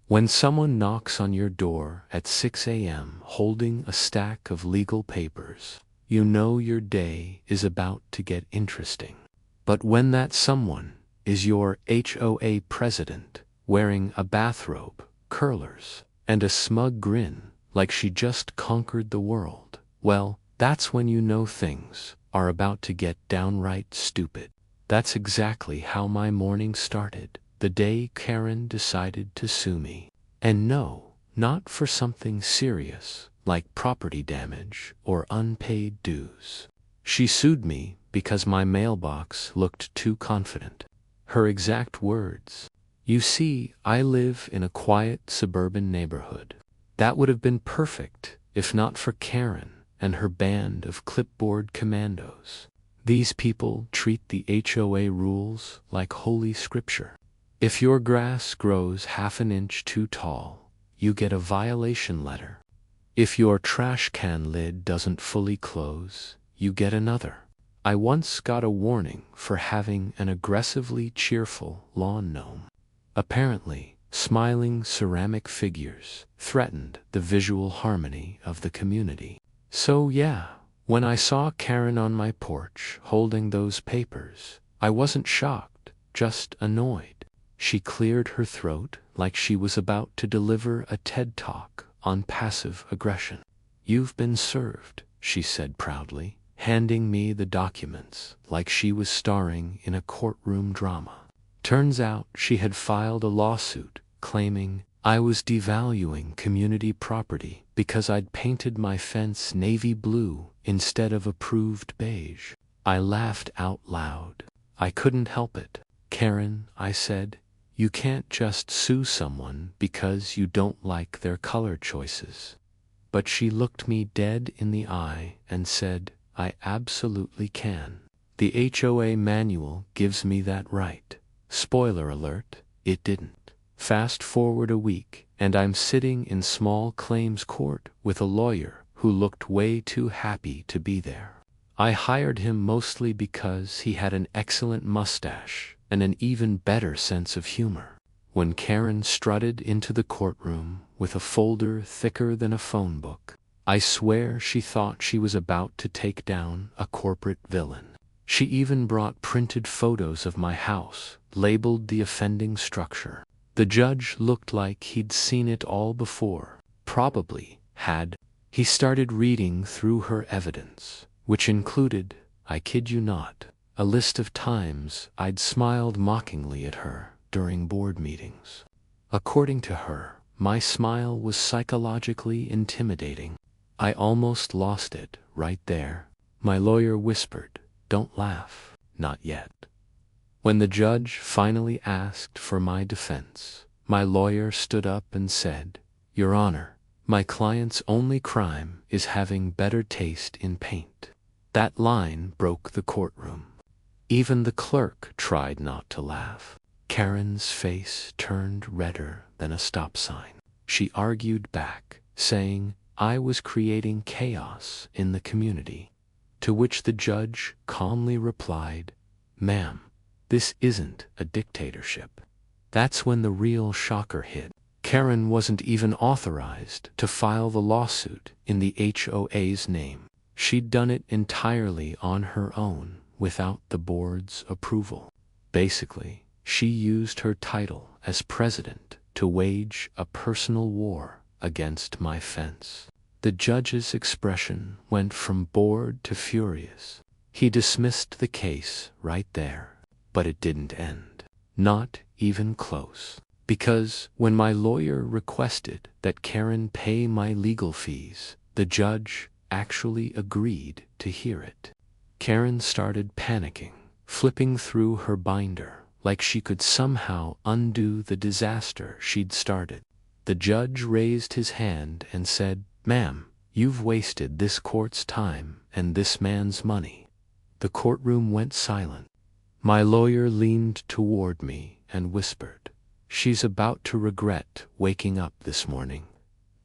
When someone knocks on your door at 6 a.m. holding a stack of legal papers, you know your day is about to get interesting. But when that someone is your HOA president, wearing a bathrobe, curlers, and a smug grin like she just conquered the world, well, that's when you know things are about to get downright stupid. That's exactly how my morning started, the day Karen decided to sue me. And no, not for something serious like property damage or unpaid dues. She sued me because my mailbox looked too confident. Her exact words: "You see, I live in a quiet suburban neighborhood. That would have been perfect if not for Karen and her band of clipboard commandos. These people treat the HOA rules like holy scripture. If your grass grows half an inch too tall, you get a violation letter. If your trash can lid doesn't fully close, you get another. I once got a warning for having an aggressively cheerful lawn gnome. Apparently, smiling ceramic figures threatened the visual harmony of the community. So yeah, when I saw Karen on my porch holding those papers, I wasn't shocked, just annoyed. She cleared her throat like she was about to deliver a TED Talk on passive aggression. "You've been served," she said proudly, handing me the documents like she was starring in a courtroom drama. Turns out she had filed a lawsuit claiming I was devaluing community property because I'd painted my fence navy blue instead of approved beige. I laughed out loud. I couldn't help it. "Karen," I said, "you can't just sue someone because you don't like their color choices." But she looked me dead in the eye and said, "I absolutely can. The HOA manual gives me that right." Spoiler alert, it didn't. Fast forward a week, and I'm sitting in small claims court with a lawyer who looked way too happy to be there. I hired him mostly because he had an excellent mustache and an even better sense of humor. When Karen strutted into the courtroom with a folder thicker than a phone book, I swear she thought she was about to take down a corporate villain. She even brought printed photos of my house, labeled the offending structure. The judge looked like he'd seen it all before. Probably had. He started reading through her evidence, which included, I kid you not, a list of times I'd smiled mockingly at her during board meetings. According to her, my smile was psychologically intimidating. I almost lost it right there. My lawyer whispered, "Don't laugh, not yet." When the judge finally asked for my defense, my lawyer stood up and said, "Your Honor, my client's only crime is having better taste in paint." That line broke the courtroom. Even the clerk tried not to laugh. Karen's face turned redder than a stop sign. She argued back, saying I was creating chaos in the community, to which the judge calmly replied, "Ma'am, this isn't a dictatorship." That's when the real shocker hit. Karen wasn't even authorized to file the lawsuit in the HOA's name. She'd done it entirely on her own without the board's approval. Basically, she used her title as president to wage a personal war against my fence. The judge's expression went from bored to furious. He dismissed the case right there. But it didn't end. Not even close. Because when my lawyer requested that Karen pay my legal fees, the judge actually agreed to hear it. Karen started panicking, flipping through her binder like she could somehow undo the disaster she'd started. The judge raised his hand and said, "Ma'am, you've wasted this court's time and this man's money." The courtroom went silent. My lawyer leaned toward me and whispered, "She's about to regret waking up this morning."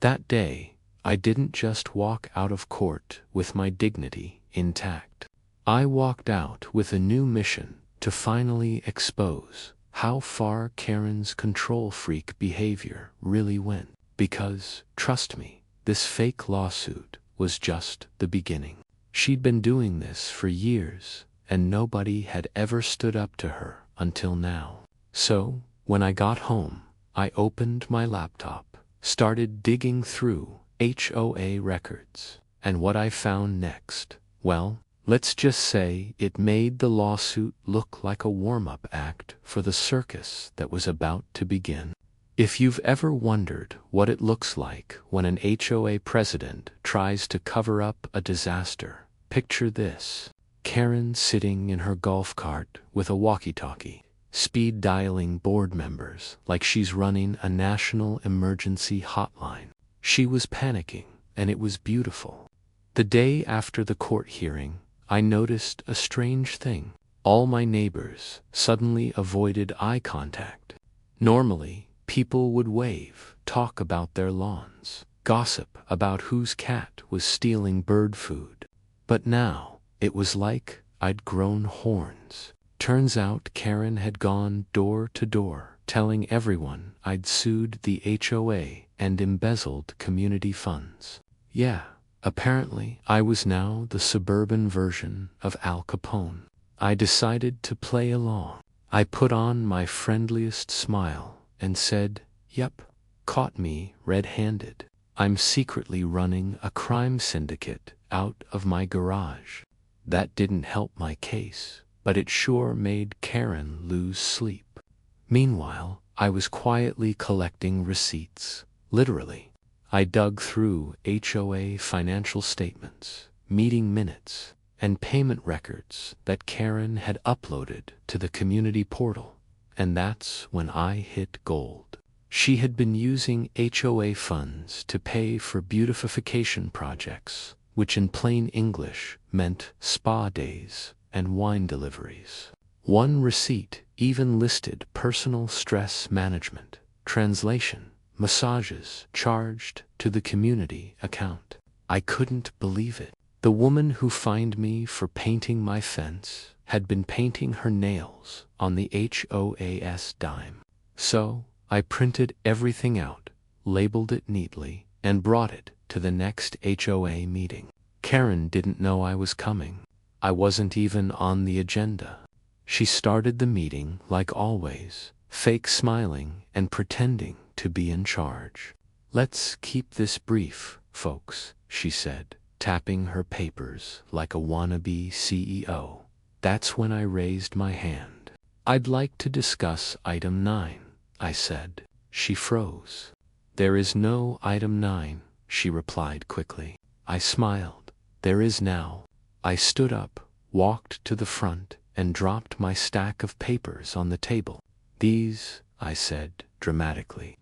That day, I didn't just walk out of court with my dignity intact. I walked out with a new mission to finally expose how far Karen's control freak behavior really went. Because, trust me, this fake lawsuit was just the beginning. She'd been doing this for years, and nobody had ever stood up to her until now. So, when I got home, I opened my laptop, started digging through HOA records, and what I found next, well, let's just say it made the lawsuit look like a warm-up act for the circus that was about to begin. If you've ever wondered what it looks like when an HOA president tries to cover up a disaster, picture this. Karen sitting in her golf cart with a walkie-talkie, speed dialing board members like she's running a national emergency hotline. She was panicking, and it was beautiful. The day after the court hearing, I noticed a strange thing. All my neighbors suddenly avoided eye contact. Normally, people would wave, talk about their lawns, gossip about whose cat was stealing bird food. But now, it was like I'd grown horns. Turns out Karen had gone door to door, telling everyone I'd sued the HOA and embezzled community funds. Yeah, apparently I was now the suburban version of Al Capone. I decided to play along. I put on my friendliest smile and said, "Yep, caught me red-handed. I'm secretly running a crime syndicate out of my garage." That didn't help my case, but it sure made Karen lose sleep. Meanwhile, I was quietly collecting receipts. Literally, I dug through HOA financial statements, meeting minutes, and payment records that Karen had uploaded to the community portal. And that's when I hit gold. She had been using HOA funds to pay for beautification projects, which in plain English meant spa days and wine deliveries. One receipt even listed personal stress management, translation, massages charged to the community account. I couldn't believe it. The woman who fined me for painting my fence had been painting her nails on the HOA's dime. So, I printed everything out, labeled it neatly, and brought it to the next HOA meeting. Karen didn't know I was coming. I wasn't even on the agenda. She started the meeting like always, fake smiling and pretending to be in charge. "Let's keep this brief, folks," she said, tapping her papers like a wannabe CEO. That's when I raised my hand. "I'd like to discuss item 9, I said. She froze. "There is no item 9, she replied quickly. I smiled. "There is now." I stood up, walked to the front, and dropped my stack of papers on the table. "These," I said dramatically,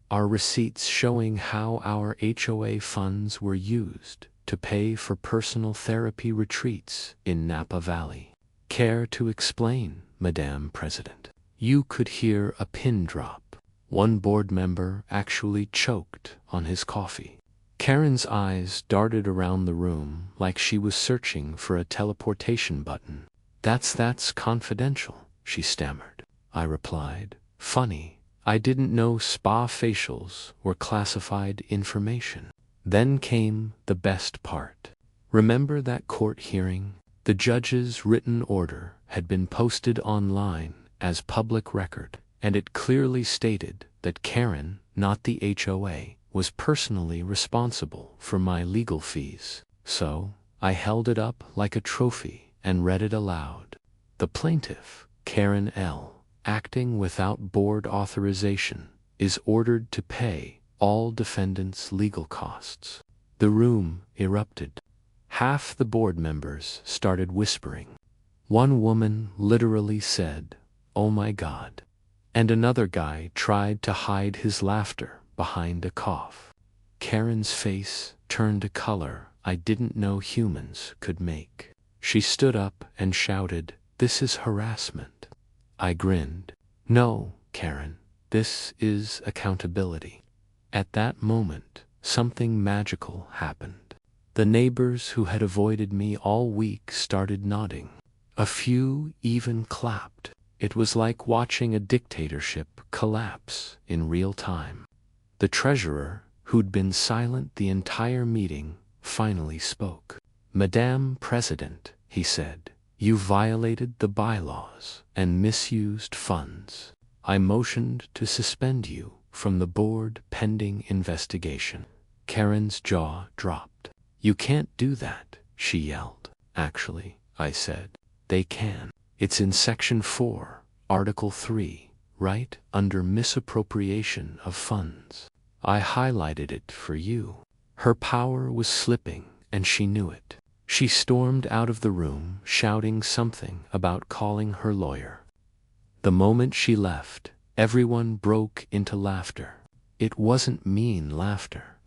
"are receipts showing how our HOA funds were used to pay for personal therapy retreats in Napa Valley. Care to explain, Madame President?" You could hear a pin drop. One board member actually choked on his coffee. Karen's eyes darted around the room like she was searching for a teleportation button. That's confidential," she stammered. I replied, "Funny, I didn't know spa facials were classified information." Then came the best part. Remember that court hearing? The judge's written order had been posted online as public record, and it clearly stated that Karen, not the HOA, was personally responsible for my legal fees. So, I held it up like a trophy and read it aloud. "The plaintiff, Karen L., acting without board authorization, is ordered to pay all defendants' legal costs." The room erupted. Half the board members started whispering. One woman literally said, "Oh my God." And another guy tried to hide his laughter behind a cough. Karen's face turned a color I didn't know humans could make. She stood up and shouted, "This is harassment." I grinned. "No, Karen, this is accountability." At that moment, something magical happened. The neighbors who had avoided me all week started nodding. A few even clapped. It was like watching a dictatorship collapse in real time. The treasurer, who'd been silent the entire meeting, finally spoke. "Madame President," he said, "you violated the bylaws and misused funds. I motioned to suspend you from the board pending investigation." Karen's jaw dropped. "You can't do that," she yelled. "Actually," I said, "they can. It's in Section 4, Article 3, right under misappropriation of funds. I highlighted it for you." Her power was slipping, and she knew it. She stormed out of the room, shouting something about calling her lawyer. The moment she left, everyone broke into laughter. It wasn't mean laughter.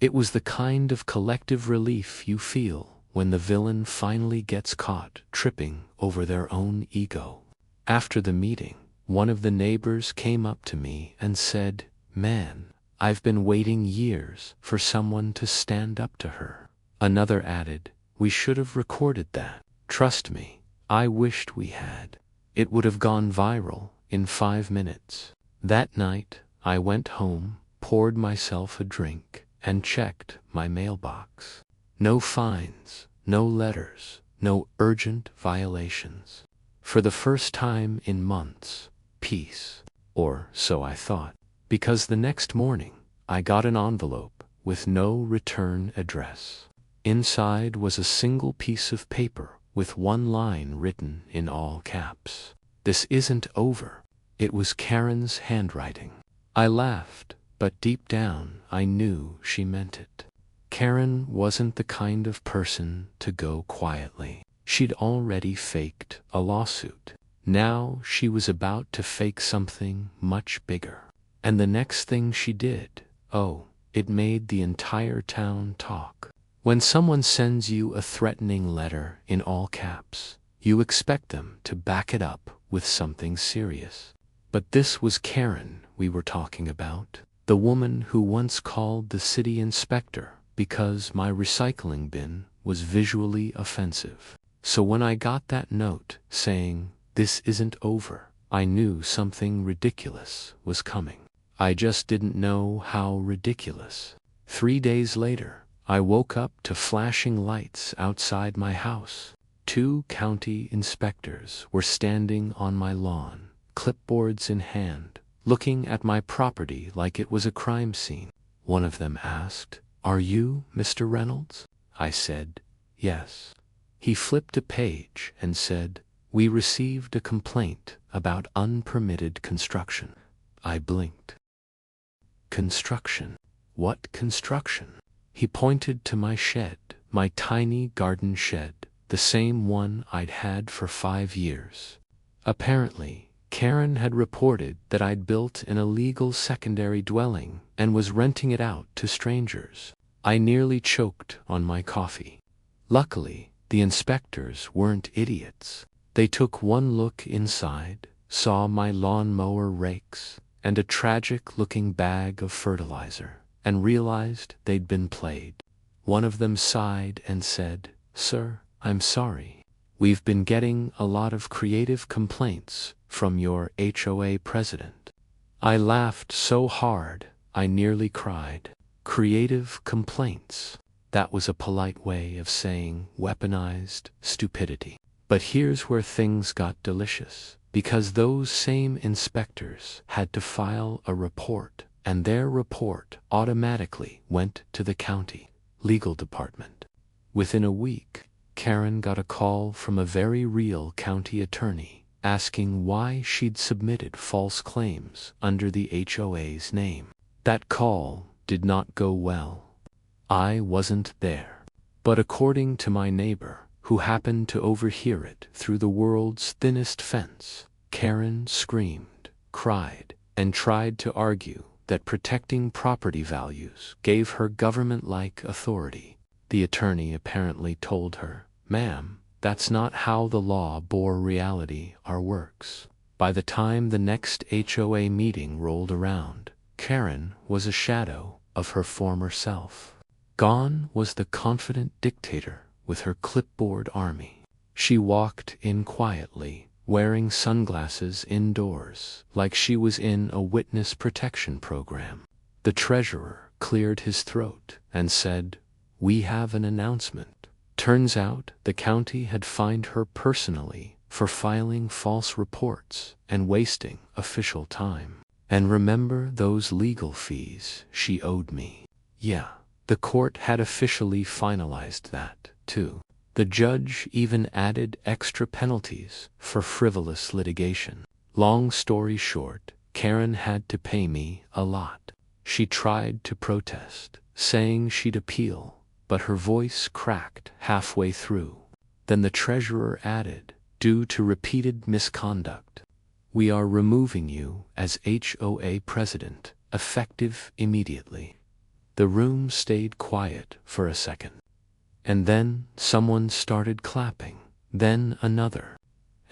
It was the kind of collective relief you feel when the villain finally gets caught tripping over their own ego. After the meeting, one of the neighbors came up to me and said, "Man, I've been waiting years for someone to stand up to her." Another added, "We should have recorded that. Trust me, I wished we had. It would have gone viral in 5 minutes." That night, I went home, poured myself a drink, and checked my mailbox. No fines, no letters, no urgent violations. For the first time in months, peace. Or so I thought. Because the next morning, I got an envelope with no return address. Inside was a single piece of paper with one line written in all caps. "This isn't over." It was Karen's handwriting. I laughed, but deep down I knew she meant it. Karen wasn't the kind of person to go quietly. She'd already faked a lawsuit. Now she was about to fake something much bigger. And the next thing she did, oh, it made the entire town talk. When someone sends you a threatening letter in all caps, you expect them to back it up with something serious. But this was Karen we were talking about, the woman who once called the city inspector because my recycling bin was visually offensive. So when I got that note saying, "This isn't over," I knew something ridiculous was coming. I just didn't know how ridiculous. 3 days later, I woke up to flashing lights outside my house. 2 county inspectors were standing on my lawn, clipboards in hand, looking at my property like it was a crime scene. One of them asked, "Are you Mr. Reynolds?" I said, "Yes." He flipped a page and said, "We received a complaint about unpermitted construction." I blinked. Construction? What construction? He pointed to my shed, my tiny garden shed, the same one I'd had for 5 years. Apparently, Karen had reported that I'd built an illegal secondary dwelling and was renting it out to strangers. I nearly choked on my coffee. Luckily, the inspectors weren't idiots. They took one look inside, saw my lawnmower rakes, and a tragic-looking bag of fertilizer, and realized they'd been played. One of them sighed and said, "Sir, I'm sorry. We've been getting a lot of creative complaints from your HOA president." I laughed so hard, I nearly cried. Creative complaints. That was a polite way of saying weaponized stupidity. But here's where things got delicious. Because those same inspectors had to file a report, and their report automatically went to the county legal department. Within a week, Karen got a call from a very real county attorney asking why she'd submitted false claims under the HOA's name. That call did not go well. I wasn't there. But according to my neighbor, who happened to overhear it through the world's thinnest fence, Karen screamed, cried, and tried to argue that protecting property values gave her government-like authority. The attorney apparently told her, "Ma'am, that's not how the law bore reality works." By the time the next HOA meeting rolled around, Karen was a shadow of her former self. Gone was the confident dictator with her clipboard army. She walked in quietly, wearing sunglasses indoors, like she was in a witness protection program. The treasurer cleared his throat and said, "We have an announcement." Turns out the county had fined her personally for filing false reports and wasting official time. And remember those legal fees she owed me? Yeah, the court had officially finalized that, too. The judge even added extra penalties for frivolous litigation. Long story short, Karen had to pay me a lot. She tried to protest, saying she'd appeal, but her voice cracked halfway through. Then the treasurer added, "Due to repeated misconduct, we are removing you as HOA president, effective immediately." The room stayed quiet for a second. And then someone started clapping, then another.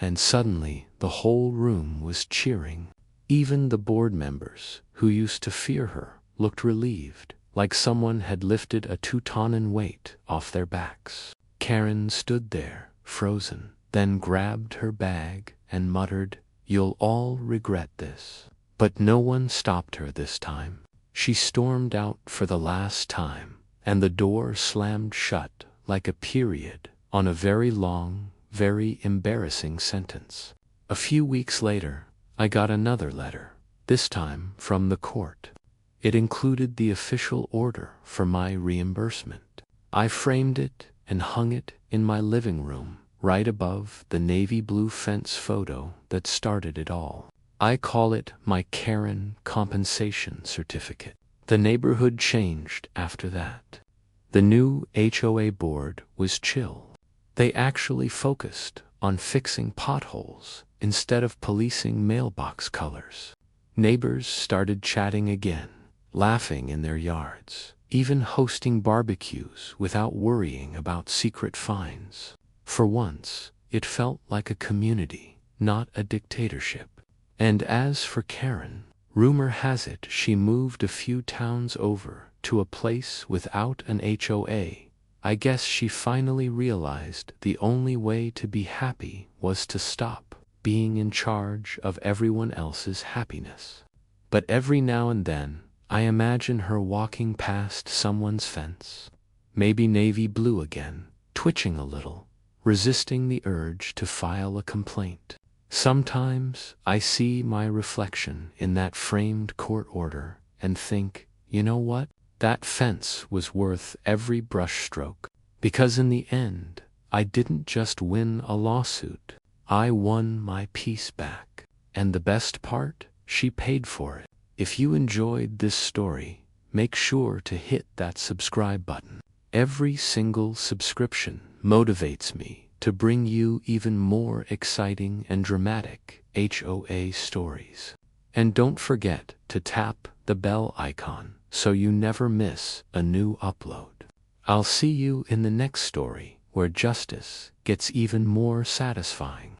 And suddenly the whole room was cheering. Even the board members, who used to fear her, looked relieved, like someone had lifted a 2-ton weight off their backs. Karen stood there, frozen, then grabbed her bag and muttered, "You'll all regret this." But no one stopped her this time. She stormed out for the last time, and the door slammed shut like a period on a very long, very embarrassing sentence. A few weeks later, I got another letter, this time from the court. It included the official order for my reimbursement. I framed it and hung it in my living room, right above the navy blue fence photo that started it all. I call it my Karen compensation certificate. The neighborhood changed after that. The new HOA board was chill. They actually focused on fixing potholes instead of policing mailbox colors. Neighbors started chatting again, laughing in their yards, even hosting barbecues without worrying about secret fines. For once, it felt like a community, not a dictatorship. And as for Karen, rumor has it she moved a few towns over to a place without an HOA. I guess she finally realized the only way to be happy was to stop being in charge of everyone else's happiness. But every now and then, I imagine her walking past someone's fence, maybe navy blue again, twitching a little, resisting the urge to file a complaint. Sometimes I see my reflection in that framed court order and think, you know what? That fence was worth every brushstroke, because in the end, I didn't just win a lawsuit. I won my peace back. And the best part? She paid for it. If you enjoyed this story, make sure to hit that subscribe button. Every single subscription motivates me to bring you even more exciting and dramatic HOA stories. And don't forget to tap the bell icon so you never miss a new upload. I'll see you in the next story where justice gets even more satisfying.